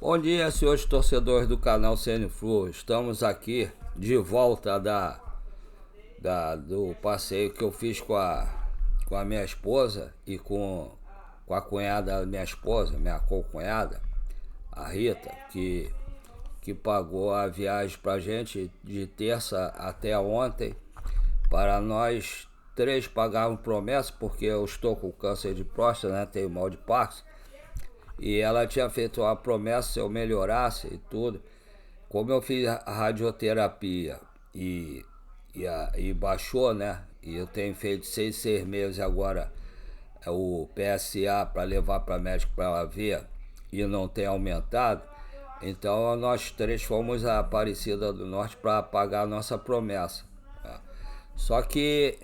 Bom dia, senhores torcedores do canal CN Flu. Estamos aqui de volta do passeio que eu fiz com a minha esposa e com a cunhada da minha esposa, minha co-cunhada, a Rita, que pagou a viagem pra gente de terça até ontem. Para nós três pagarmos promessa, porque eu estou com câncer de próstata, né? Tenho mal de Parkinson. E ela tinha feito uma promessa se eu melhorasse e tudo. Como eu fiz a radioterapia e baixou, né? E eu tenho feito 6 meses agora o PSA para levar para médico para ela ver e não tem aumentado. Então nós três fomos a Aparecida do Norte para pagar a nossa promessa. Tá? Só que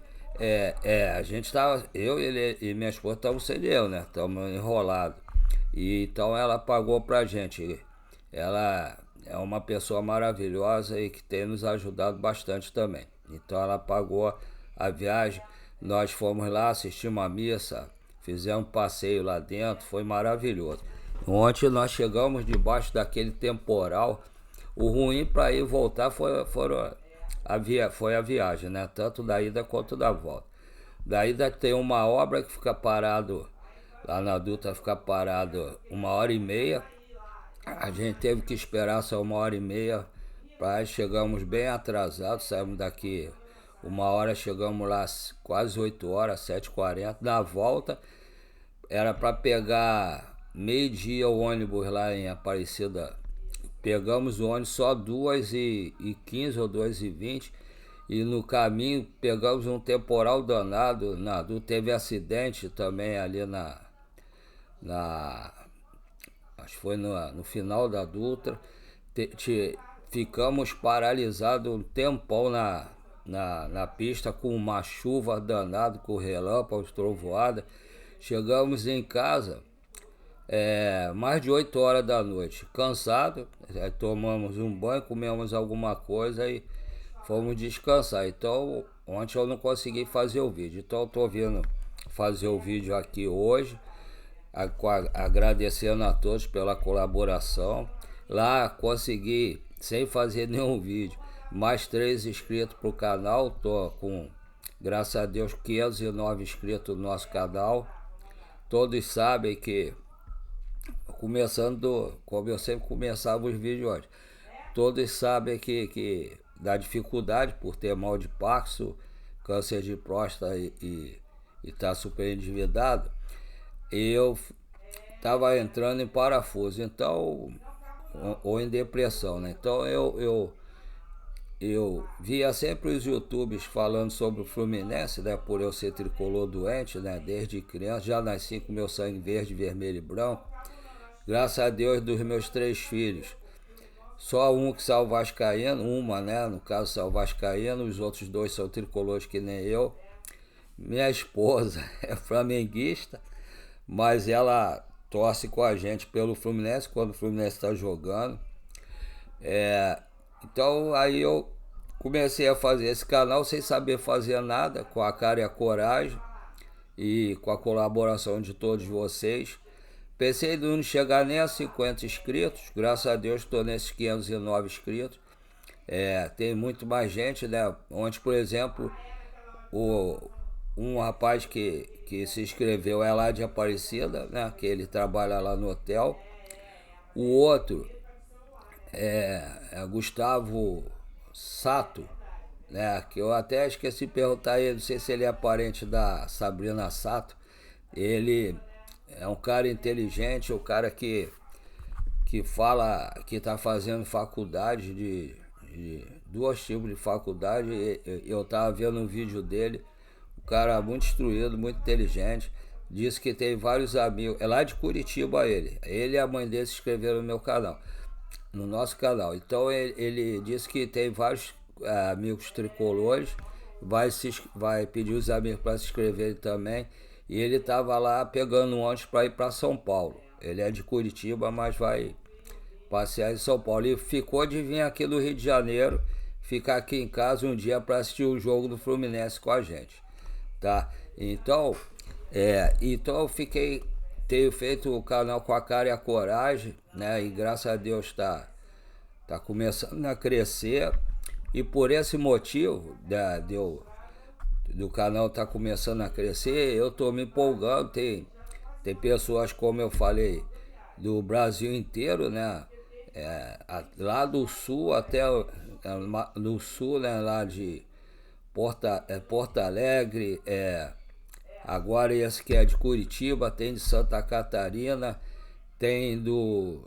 a gente tava, eu ele, e minha esposa estamos sem dinheiro, né? Estamos enrolados. E então ela pagou pra gente. Ela é uma pessoa maravilhosa e que tem nos ajudado bastante também. Então ela pagou a viagem. Nós fomos lá, assistimos a missa, fizemos um passeio lá dentro, foi maravilhoso. Ontem nós chegamos debaixo daquele temporal. O ruim para ir voltar foi a viagem, né? Tanto da ida quanto da volta. Da ida tem uma obra que fica parado lá na Dutra, ficar parado 1h30. A gente teve que esperar só 1h30. Chegamos bem atrasados, saímos daqui 1 hora, chegamos lá quase 8 horas, 7h40. Na volta era para pegar meio-dia o ônibus lá em Aparecida. Pegamos o ônibus só 2h15 ou 2h20. E no caminho pegamos um temporal danado. Teve acidente também ali acho que foi no final da Dutra. Ficamos paralisados um tempão na pista com uma chuva danada, com relâmpagos, trovoada. Chegamos em casa mais de 8 horas da noite, cansado. Tomamos um banho, comemos alguma coisa e fomos descansar. Então ontem eu não consegui fazer o vídeo, então eu tô vindo fazer o vídeo aqui hoje, agradecendo a todos pela colaboração. Lá consegui, sem fazer nenhum vídeo, mais 3 inscritos pro canal. Tô com, graças a Deus, 509 inscritos no nosso canal. Todos sabem que, como eu sempre começava os vídeos hoje, todos sabem que da dificuldade por ter mal de Parkinson, câncer de próstata e tá super endividado. Eu estava entrando em parafuso, então, ou em depressão, né? Então eu via sempre os YouTubes falando sobre o Fluminense, né? Por eu ser tricolor doente, né? Desde criança, já nasci com meu sangue verde, vermelho e branco. Graças a Deus, dos meus 3 filhos, só um que saiu vascaíno, uma, né? No caso, saiu vascaíno, os outros 2 são tricolores que nem eu. Minha esposa é flamenguista, mas ela torce com a gente pelo Fluminense quando o Fluminense está jogando. Então aí eu comecei a fazer esse canal sem saber fazer nada, com a cara e a coragem e com a colaboração de todos vocês. Pensei em não chegar nem a 50 inscritos, graças a Deus estou nesses 509 inscritos. Tem muito mais gente, né? Ontem, por exemplo, um rapaz que se inscreveu é lá de Aparecida, né? Que ele trabalha lá no hotel. O outro é Gustavo Sato, né? Que eu até esqueci de perguntar ele, não sei se ele é parente da Sabrina Sato. Ele é um cara inteligente, um cara que fala que está fazendo faculdade de 2 tipos de faculdade. Eu estava vendo um vídeo dele, um cara muito instruído, muito inteligente. Disse que tem vários amigos, é lá de Curitiba ele e a mãe dele se inscreveram no meu canal, no nosso canal. Então ele disse que tem vários amigos tricolores, vai pedir os amigos para se inscreverem também. E ele estava lá pegando um ônibus para ir para São Paulo. Ele é de Curitiba, mas vai passear em São Paulo. E ficou de vir aqui do Rio de Janeiro, ficar aqui em casa um dia para assistir o jogo do Fluminense com a gente, tá? Então eu fiquei tenho feito o canal com a cara e a coragem, né? E graças a Deus tá começando a crescer. E por esse motivo do canal tá começando a crescer, eu tô me empolgando. Tem pessoas, como eu falei, do Brasil inteiro, né? Lá do sul até no sul, né? Lá de Porto Alegre, agora esse que é de Curitiba, tem de Santa Catarina, tem do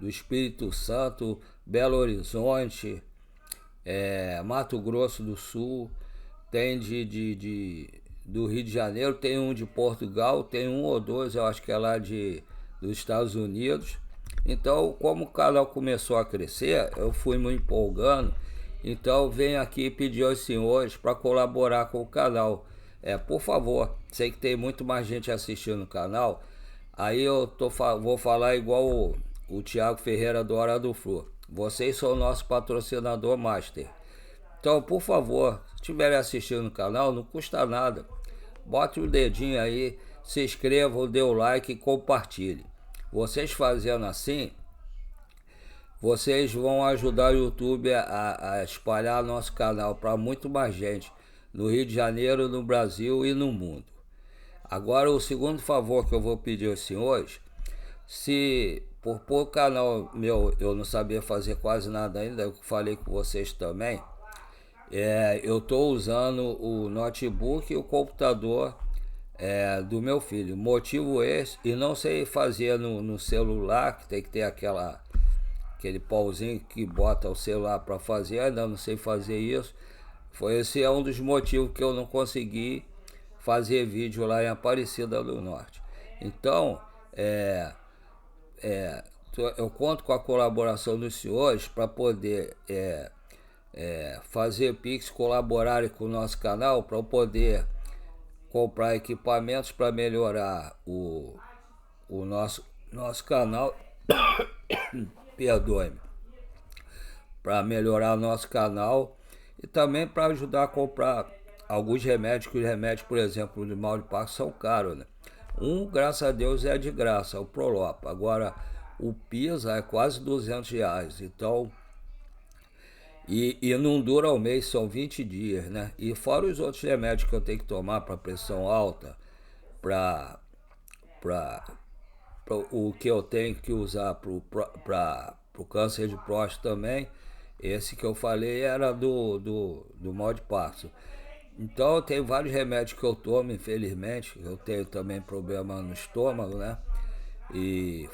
Espírito Santo, Belo Horizonte, Mato Grosso do Sul, tem do Rio de Janeiro, tem um de Portugal, tem um ou dois, eu acho que é lá dos Estados Unidos. Então, como o canal começou a crescer, eu fui me empolgando. Então, venho aqui pedir aos senhores para colaborar com o canal. Por favor, sei que tem muito mais gente assistindo o canal. Aí vou falar igual o Thiago Ferreira do Hora do Flu. Vocês são o nosso patrocinador master. Então, por favor, se estiverem assistindo o canal, não custa nada. Bote o dedinho aí, se inscrevam, dê o like e compartilhe. Vocês fazendo assim, vocês vão ajudar o YouTube a espalhar nosso canal para muito mais gente no Rio de Janeiro, no Brasil e no mundo. Agora, o segundo favor que eu vou pedir aos senhores, se por pouco canal meu eu não sabia fazer quase nada ainda, eu falei com vocês também, eu estou usando o notebook e o computador do meu filho. Motivo esse, e não sei fazer no celular, que tem que ter aquele pauzinho que bota o celular para fazer, ainda não sei fazer isso. Esse é um dos motivos que eu não consegui fazer vídeo lá em Aparecida do Norte. Então, eu conto com a colaboração dos senhores para poder fazer Pix, colaborarem com o nosso canal, para eu poder comprar equipamentos para melhorar o nosso canal. Perdoe-me. Para melhorar o nosso canal e também para ajudar a comprar alguns remédios, que os remédios, por exemplo, de mal de Parkinson são caros, né? Graças a Deus, é de graça, o Prolopa. Agora, o Pisa é quase R$ 200. Então, e não dura um mês, são 20 dias, né? E fora os outros remédios que eu tenho que tomar para pressão alta, para o que eu tenho que usar para o câncer de próstata também. Esse que eu falei era do mal de Parkinson. Então, tem vários remédios que eu tomo, infelizmente. Eu tenho também problema no estômago, né? E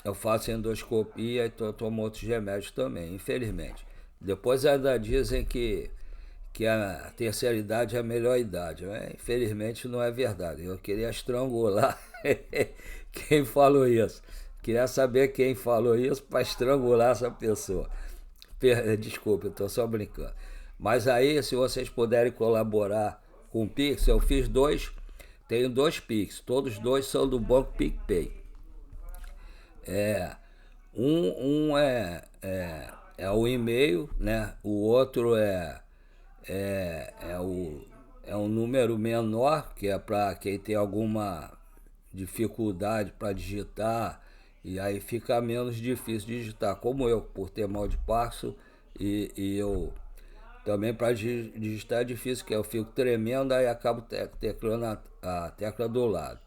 eu faço endoscopia, então eu tomo outros remédios também, infelizmente. Depois ainda dizem que a terceira idade é a melhor idade, né? Infelizmente não é verdade. Eu queria estrangular quem falou isso. Queria saber quem falou isso para estrangular essa pessoa. Desculpa, eu estou só brincando. Mas aí, se vocês puderem colaborar com o Pix, eu fiz tenho 2 Pix, todos 2 são do Banco PicPay. Um é o e-mail, né? O outro é um número menor, que é para quem tem alguma dificuldade para digitar, e aí fica menos difícil digitar, como eu, por ter mal de Parkinson, e eu também para digitar é difícil, que eu fico tremendo, aí acabo teclando a tecla do lado.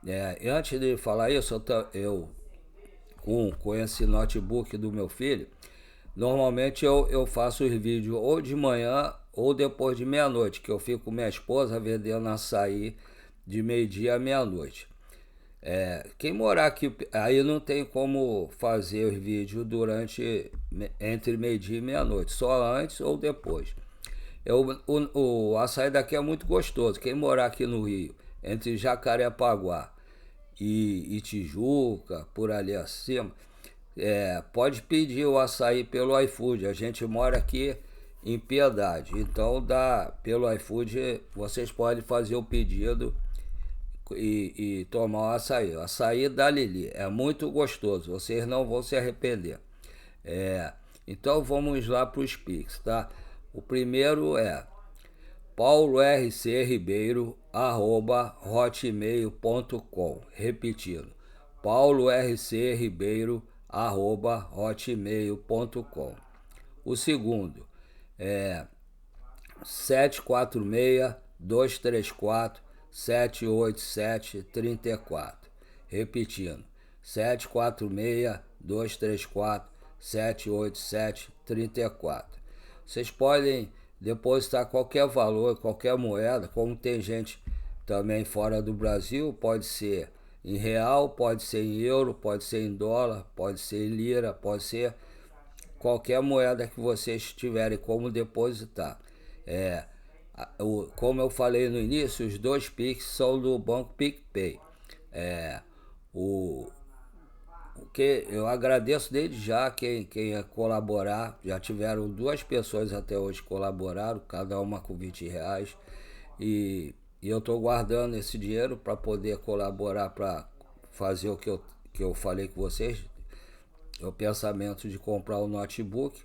E antes de falar isso, eu com esse notebook do meu filho, normalmente eu faço os vídeos ou de manhã ou depois de meia-noite, que eu fico com minha esposa vendendo açaí de meio-dia à meia-noite. Quem morar aqui, aí não tem como fazer os vídeos entre meio-dia e meia-noite, só antes ou depois. O açaí daqui é muito gostoso. Quem morar aqui no Rio, entre Jacarepaguá e Tijuca, por ali acima, pode pedir o açaí pelo iFood. A gente mora aqui em Piedade, então pelo iFood vocês podem fazer o pedido e tomar o açaí. O açaí da Lili é muito gostoso, vocês não vão se arrepender. Então vamos lá para os Pix, tá? O primeiro paulorcribeiro@hotmail.com. Repetindo, paulorcribeiro@hotmail.com. O segundo é 746-234-787-34. Repetindo, 746-234-787-34. Vocês podem depositar qualquer valor, qualquer moeda, como tem gente também fora do Brasil, pode ser em real, pode ser em euro, pode ser em dólar, pode ser em lira, pode ser qualquer moeda que vocês tiverem como depositar. Como eu falei no início, os dois Pix são do Banco PicPay. O que eu agradeço desde já quem ia colaborar. Já tiveram 2 pessoas até hoje que colaboraram, cada uma com R$ 20. E eu estou guardando esse dinheiro para poder colaborar, para fazer o que eu falei com vocês. O pensamento de comprar um notebook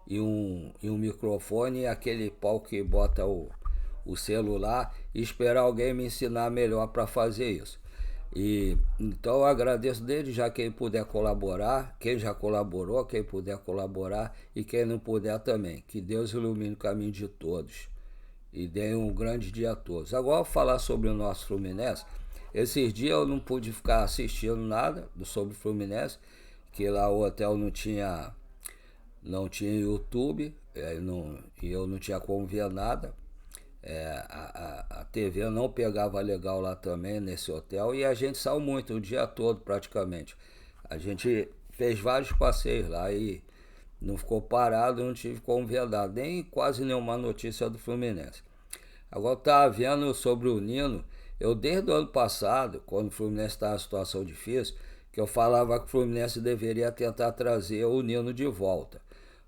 e um microfone e aquele pau que bota o celular, e esperar alguém me ensinar melhor para fazer isso. E então eu agradeço desde já quem puder colaborar, quem já colaborou, quem puder colaborar, e quem não puder também. Que Deus ilumine o caminho de todos e dê um grande dia a todos. Agora eu vou falar sobre o nosso Fluminense. Esses dias eu não pude ficar assistindo nada sobre o Fluminense, que lá o hotel não tinha YouTube, e eu não tinha como ver nada. A TV não pegava legal lá também nesse hotel, e a gente saiu muito, o dia todo praticamente. A gente fez vários passeios lá e não ficou parado, não tive como ver nada, nem quase nenhuma notícia do Fluminense. Agora eu estava vendo sobre o Nino. Eu desde o ano passado, quando o Fluminense estava em situação difícil, que eu falava que o Fluminense deveria tentar trazer o Nino de volta.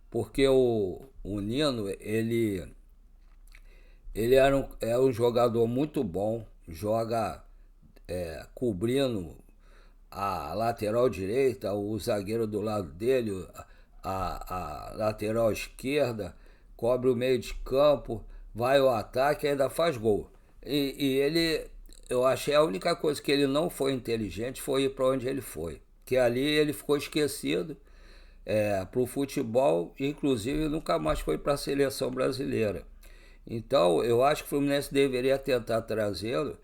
Porque o Nino, ele é um jogador muito bom, joga cobrindo a lateral direita, o zagueiro do lado dele, a lateral esquerda, cobre o meio de campo, vai ao ataque e ainda faz gol. E ele, eu achei a única coisa que ele não foi inteligente foi ir para onde ele foi. Que ali ele ficou esquecido para o futebol, inclusive nunca mais foi para a seleção brasileira. Então eu acho que o Fluminense deveria tentar trazê-lo.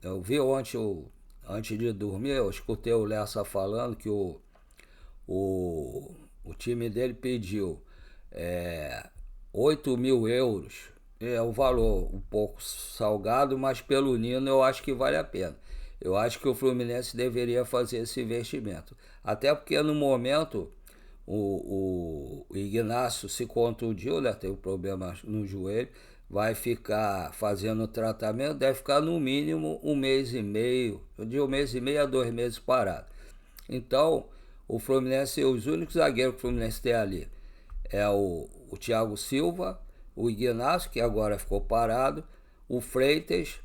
Eu vi ontem, antes de dormir, eu escutei o Lessa falando que o time dele pediu 8.000 euros. É um valor um pouco salgado, mas pelo Nino eu acho que vale a pena. Eu acho que o Fluminense deveria fazer esse investimento. Até porque no momento o Ignacio se contundiu, né? Teve problema no joelho, vai ficar fazendo tratamento, deve ficar no mínimo 1 mês e meio, de 1 mês e meio a 2 meses parado. Então, o Fluminense, os únicos zagueiros que o Fluminense tem ali é o Thiago Silva, o Ignacio, que agora ficou parado, o Freitas.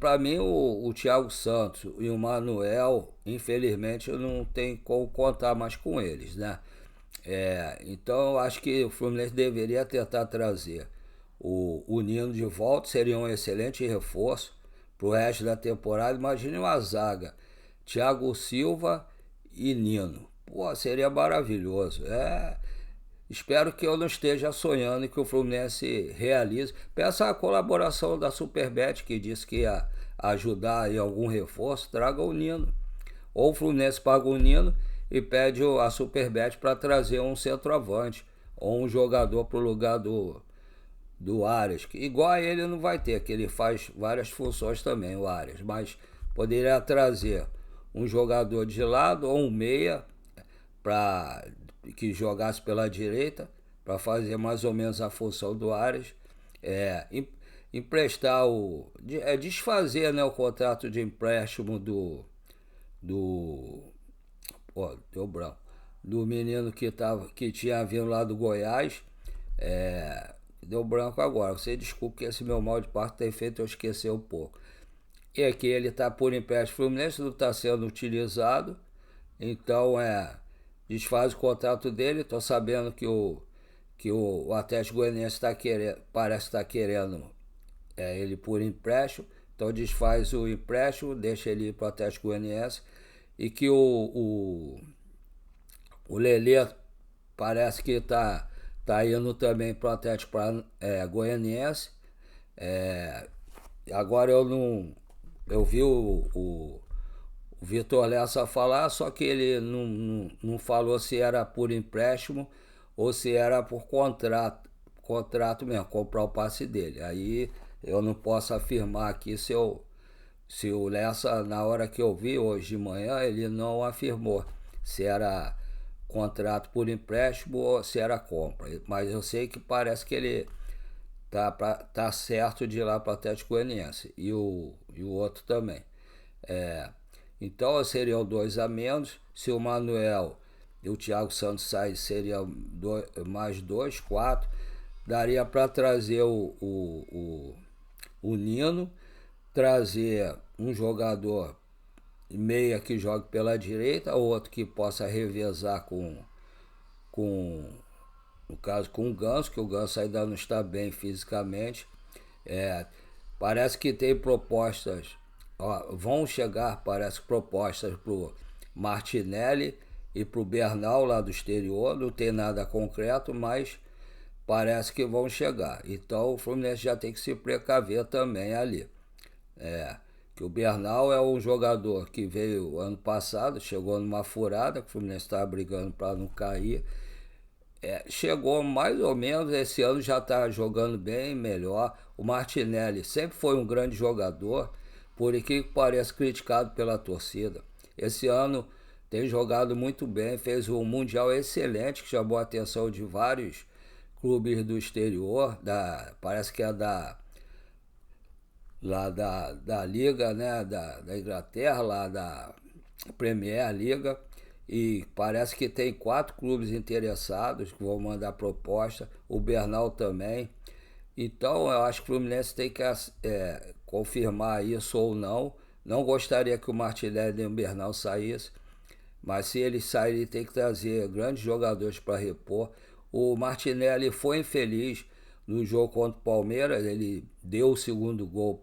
Para mim, o Thiago Santos e o Manuel, infelizmente, eu não tenho como contar mais com eles, né? Então, eu acho que o Fluminense deveria tentar trazer o Nino de volta, seria um excelente reforço para o resto da temporada. Imagine uma zaga, Thiago Silva e Nino. Pô, seria maravilhoso. Espero que eu não esteja sonhando que o Fluminense realize. Peça a colaboração da Superbet, que disse que ia ajudar em algum reforço. Traga o Nino. Ou o Fluminense paga o Nino e pede a Superbet para trazer um centroavante ou um jogador para o lugar do Arias. Que igual a ele não vai ter, que ele faz várias funções também, o Arias. Mas poderia trazer um jogador de lado ou um meia para que jogasse pela direita, para fazer mais ou menos a função do Arias, emprestar desfazer, né, o contrato de empréstimo deu branco, do menino que tinha vindo lá do Goiás. Deu branco agora. Você desculpe que esse meu mal de parto tem feito eu esquecer um pouco. E aqui ele está por empréstimo Fluminense, não está sendo utilizado, então desfaz o contrato dele. Estou sabendo que o Atlético Goianiense parece estar querendo ele por empréstimo, então desfaz o empréstimo, deixa ele ir para o Atlético Goianiense, e que o Lelê parece que tá indo também para o Atlético Goianiense. Agora eu não. Eu vi o Vitor Lessa falar, só que ele não falou se era por empréstimo ou se era por contrato mesmo, comprar o passe dele. Aí eu não posso afirmar aqui se o Lessa, na hora que eu vi hoje de manhã, ele não afirmou se era contrato por empréstimo ou se era compra. Mas eu sei que parece que ele tá certo de ir lá para o Atlético Goianiense e o outro também. Então seriam dois a menos. Se o Manuel e o Thiago Santos saem, seriam mais dois, quatro. Daria para trazer o Nino, trazer um jogador meia que jogue pela direita, outro que possa revezar com no caso com o Ganso, que o Ganso ainda não está bem fisicamente. Parece que tem propostas, vão chegar, parece, propostas pro Martinelli e pro Bernal lá do exterior, não tem nada concreto, mas parece que vão chegar. Então o Fluminense já tem que se precaver também ali. Que o Bernal é um jogador que veio ano passado, chegou numa furada, que o Fluminense estava brigando para não cair. Chegou mais ou menos, esse ano já está jogando bem, melhor. O Martinelli sempre foi um grande jogador, por que parece criticado pela torcida. Esse ano tem jogado muito bem, fez um Mundial excelente, que chamou a atenção de vários clubes do exterior, parece que é lá da Liga, né, da Inglaterra, lá da Premier Liga, e parece que tem 4 clubes interessados que vão mandar proposta, o Bernal também. Então eu acho que o Fluminense tem que confirmar isso ou não. Não gostaria que o Martinelli e o Bernal saíssem, mas se eles saírem tem que trazer grandes jogadores para repor. O Martinelli foi infeliz no jogo contra o Palmeiras, ele deu o segundo gol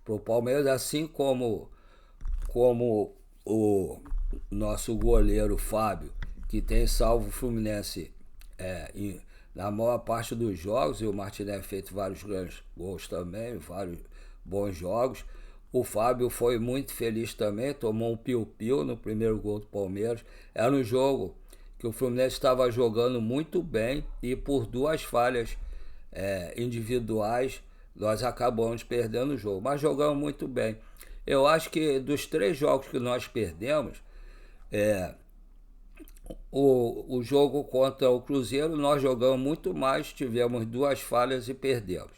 pro Palmeiras, assim como o nosso goleiro Fábio, que tem salvo o Fluminense na maior parte dos jogos, e o Martinelli feito vários grandes gols também, vários bons jogos. O Fábio foi muito feliz também, tomou um piu-piu no primeiro gol do Palmeiras. Era um jogo que o Fluminense estava jogando muito bem e por 2 falhas individuais nós acabamos perdendo o jogo, mas jogamos muito bem. Eu acho que dos 3 jogos que nós perdemos, o jogo contra o Cruzeiro nós jogamos muito mais, tivemos 2 falhas e perdemos.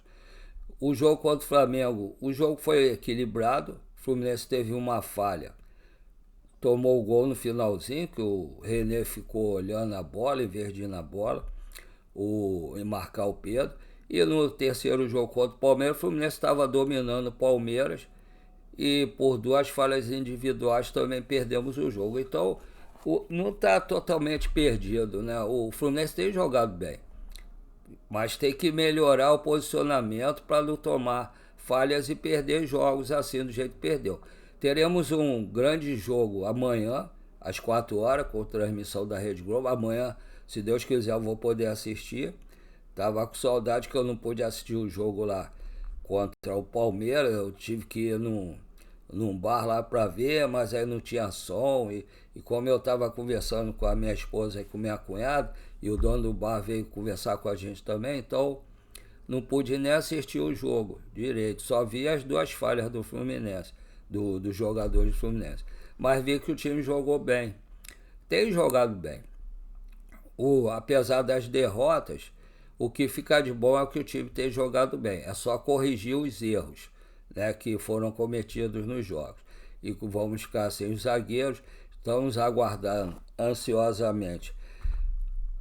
O jogo contra o Flamengo, o jogo foi equilibrado, o Fluminense teve uma falha, tomou o gol no finalzinho, que o René ficou olhando a bola em vez de ir na bola, e marcar o Pedro. E no terceiro jogo contra o Palmeiras, o Fluminense estava dominando o Palmeiras e por 2 falhas individuais também perdemos o jogo. Então não está totalmente perdido, né? O Fluminense tem jogado bem, mas tem que melhorar o posicionamento para não tomar falhas e perder jogos assim do jeito que perdeu. Teremos um grande jogo amanhã, às 4 horas, com transmissão da Rede Globo. Amanhã, se Deus quiser, eu vou poder assistir. Tava com saudade que eu não pude assistir o jogo lá contra o Palmeiras. Eu tive que ir num bar lá para ver, mas aí não tinha som. E como eu estava conversando com a minha esposa e com minha cunhada, e o dono do bar veio conversar com a gente também, então não pude nem assistir o jogo direito. Só vi as 2 falhas do Fluminense, dos jogadores do Fluminense. Mas vi que o time jogou bem. Tem jogado bem. Apesar das derrotas, o que fica de bom é que o time tem jogado bem. É só corrigir os erros, né, que foram cometidos nos jogos. E vamos ficar sem os zagueiros. Estamos aguardando ansiosamente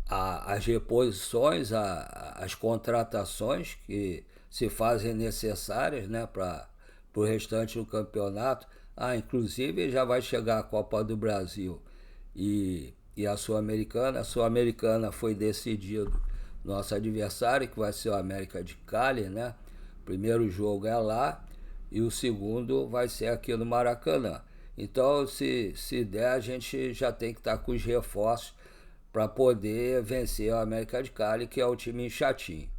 as reposições, as contratações que se fazem necessárias, né, para o restante do campeonato. Inclusive já vai chegar a Copa do Brasil e a Sul-Americana. A Sul-Americana foi decidido nosso adversário, que vai ser o América de Cali, né? O primeiro jogo é lá e o segundo vai ser aqui no Maracanã. Então, se der, a gente já tem que estar com os reforços para poder vencer o América de Cali, que é o time chatinho.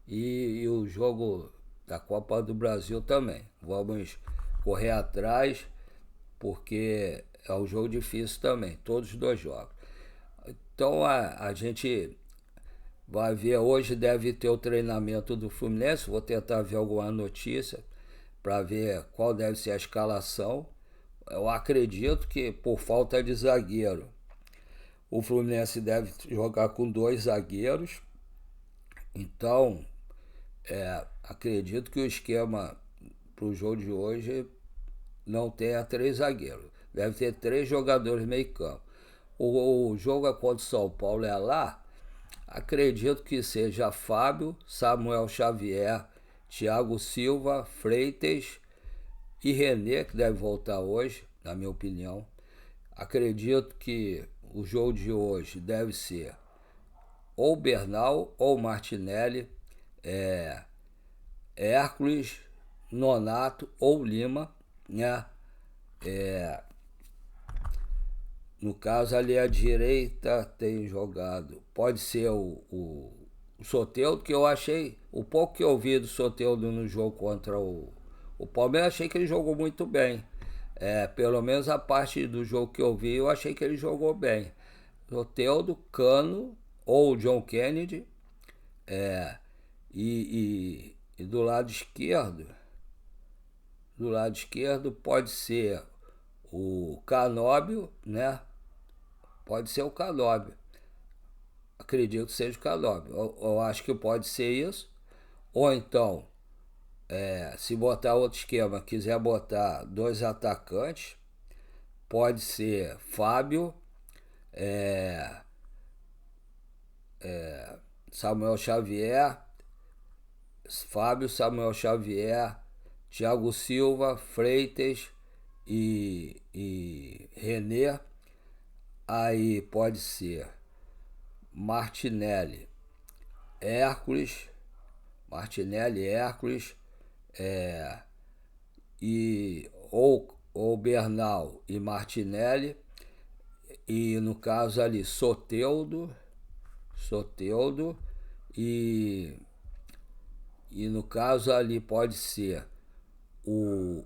E o jogo da Copa do Brasil também. Vamos correr atrás, porque é um jogo difícil também, todos os dois jogos. Então a gente vai ver, hoje deve ter o treinamento do Fluminense, vou tentar ver alguma notícia para ver qual deve ser a escalação. Eu acredito que por falta de zagueiro, o Fluminense deve jogar com 2 zagueiros. Então, acredito que o esquema para o jogo de hoje não tenha 3 zagueiros. Deve ter 3 jogadores meio campo. O jogo é contra o São Paulo, é lá. Acredito que seja Fábio, Samuel Xavier, Thiago Silva, Freitas e René, que deve voltar hoje, na minha opinião. Acredito que o jogo de hoje deve ser ou Bernal ou Martinelli, Hércules, Nonato ou Lima, né? No caso ali à direita tem jogado, pode ser o Soteldo, que eu achei, o pouco que eu vi do Soteldo no jogo contra o Palmeiras, achei que ele jogou muito bem. Pelo menos a parte do jogo que eu vi, eu achei que ele jogou bem. Soteldo, Cano ou John Kennedy, e do lado esquerdo pode ser o Canóbio, né? Pode ser o Canóbio. Acredito que seja o Canóbio. Eu acho que pode ser isso. Ou então, se botar outro esquema, quiser botar 2 atacantes, pode ser Fábio, Samuel Xavier, Thiago Silva, Freitas e René. Aí pode ser Martinelli, Hércules, ou Bernal e Martinelli, e no caso ali Soteldo e no caso ali pode ser o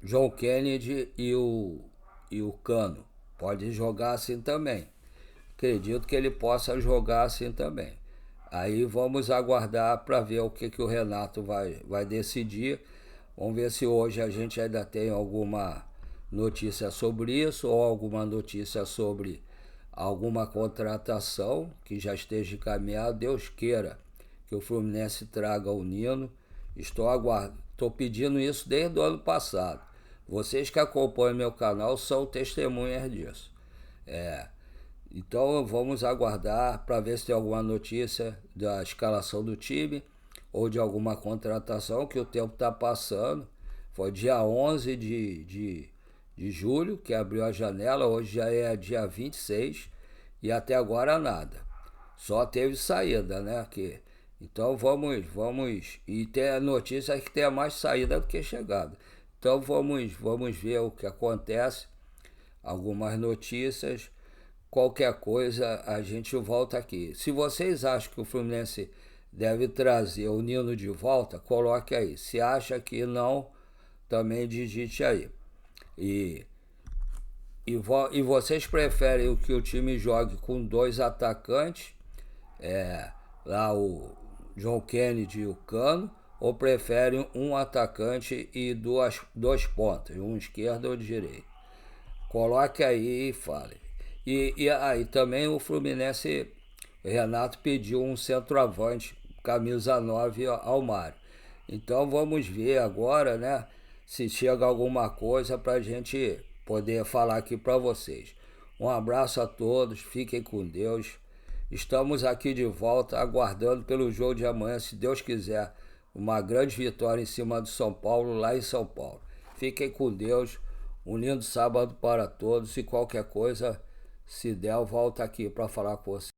John Kennedy e o Cano. Pode jogar assim também. Acredito que ele possa jogar assim também. Aí vamos aguardar para ver o que o Renato vai decidir. Vamos ver se hoje a gente ainda tem alguma notícia sobre isso ou alguma notícia sobre alguma contratação que já esteja encaminhada. Deus queira que o Fluminense traga o Nino. Estou pedindo isso desde o ano passado. Vocês que acompanham meu canal são testemunhas disso. Então vamos aguardar para ver se tem alguma notícia da escalação do time ou de alguma contratação, que o tempo está passando. Foi dia 11 de julho que abriu a janela, hoje já é dia 26 e até agora nada. Só teve saída, né? Então vamos e tem a notícia que tem mais saída do que chegada. Então vamos ver o que acontece, algumas notícias, qualquer coisa a gente volta aqui. Se vocês acham que o Fluminense deve trazer o Nino de volta, coloque aí. Se acha que não, também digite aí. E vocês preferem que o time jogue com 2 atacantes, lá o John Kennedy e o Cano, ou preferem um atacante e dois pontas, um esquerdo ou direito? Coloque aí e fale. E aí também o Fluminense, Renato pediu um centroavante, camisa 9 ao Mário. Então vamos ver agora, né, se chega alguma coisa para a gente poder falar aqui para vocês. Um abraço a todos, fiquem com Deus. Estamos aqui de volta, aguardando pelo jogo de amanhã, se Deus quiser, uma grande vitória em cima do São Paulo, lá em São Paulo. Fiquem com Deus, um lindo sábado para todos e qualquer coisa, se der, eu volto aqui para falar com vocês.